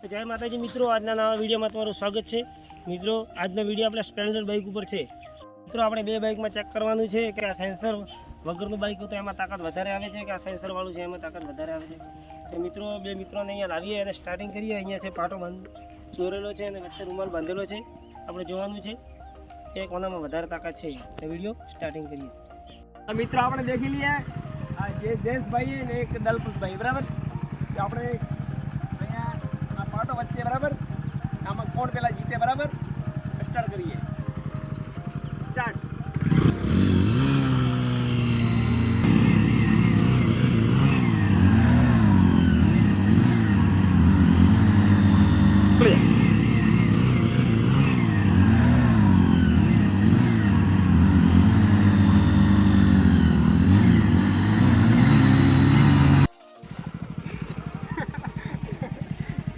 जय माताजी मित्रों, आज नवा वीडियो में तमारुं स्वागत है। मित्रों, आज वीडियो अपने स्प्लेन्डर बाइक पर है। मित्रों, अपने बे बाइक में चेक करवानुं छे कि आ सेंसर वगरनुं बाइक हो तो एमां ताकत वधारे आवे छे कि आ सेंसर वाळुं छे एमां ताकत वधारे आवे छे। तो मित्रों, बे मित्रों ने अहींया लावीए अने स्टार्टिंग करीए। अहींया छे पाटो दोरेलो छे अने वच्चे रूमाल बांधेलो छे। आपणे जोवानुं छे के कोनामां वधारे ताकत छे। तो वीडियो स्टार्टिंग करीए। मित्रों, आपणे देखी लीए आ जे जयेश भाई ने एक दलपत भाई बराबर आपणे अहींया आ पाटो वच्चे बराबर आमां कोण पेला जीते बराबर स्टार्ट करिए। स्टार्ट।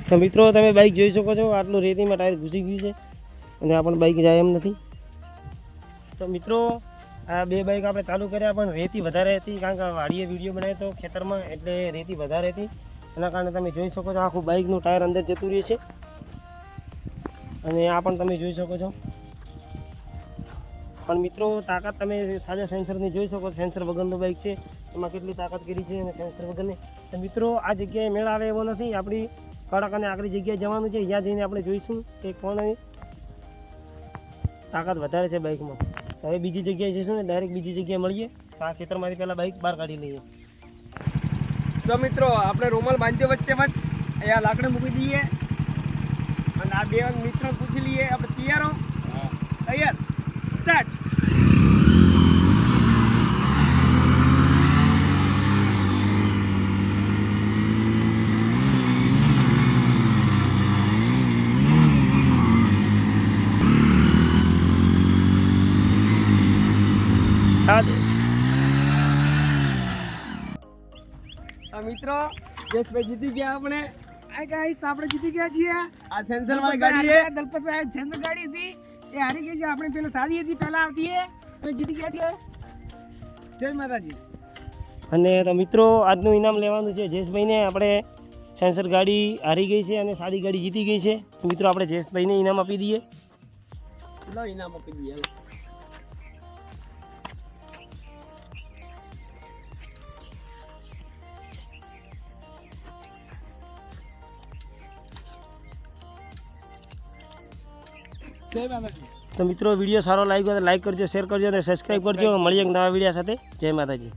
तो मित्रों, तमे बाइक जोई शको छो आटलू रेती में टायर घुसी गयुं छे अने आ पण बाइक जाय एम नथी। तो मित्रों, आ बे बाइक आपणे चालू कर्या पण रेती वधारे हती, कारण के वाड़ीए विडियो बनाव्यो तो खेतरमां एटले रेती वधारे हती। एना कारणे तमे जोई शको छो आखुं बाइकनुं टायर अंदर जतुं रह्युं छे अने आ पण तमे जोई शको छो। पण मित्रों, ताकत तमे साजा सेंसरनी जोई शको। सेंसर वगरनुं बाइक छे, एमां केटली ताकत करी छे अने सेंसर वगरनी। तो मित्रों, आ जग्याए मेळ आवे एवो नथी। आपणी कड़क अने आगळी जग्याए जवानुं छे, त्यां जईने आपणे जोईशुं के कोनी ताकत वधारे छे बाइकमां। हवे बीजी जग्याए जईशुं ने डायरेक्ट बीजी जग्याए मळीए। आ खेतरमांथी पहेला बाइक बहार काढी लईए। तो मित्रों, आपणे रूमाल बांध्यो वच्चे वच अहींया लाकड़ी मूकी दीए अने आ बे मित्रों पूछी लीए आपणे तैयार हो? तैयार। स्टार्ट। मित्रों, जयेश भाई जीती गया अपने। हाय गाइस, આપણે જીતી ગયા છીએ। आ सेंसर वाली गाड़ी है। દલપતભાઈ સેન્સર ગાડી હતી એ હારી ગઈ છે। આપણે પેલા સારી હતી, પહેલા આવતી એ અમે જીતી ગયા છીએ। જય માતાજી। અને તો મિત્રો, આજનું ઇનામ લેવાનું છે જયેશભાઈને। આપણે સેન્સર ગાડી હારી ગઈ છે અને સાદી ગાડી જીતી ગઈ છે। તો મિત્રો, આપણે જયેશભાઈને ઇનામ આપી દઈએ। लो इनाम आपी दिए। जय माताजी। तो मित्रों, वीडियो सारो लाग्यो तो लाइक करजो, शेर करजो और सब्सक्राइब करजो। मळीए एक नवा वीडियो साथे। जय माताजी।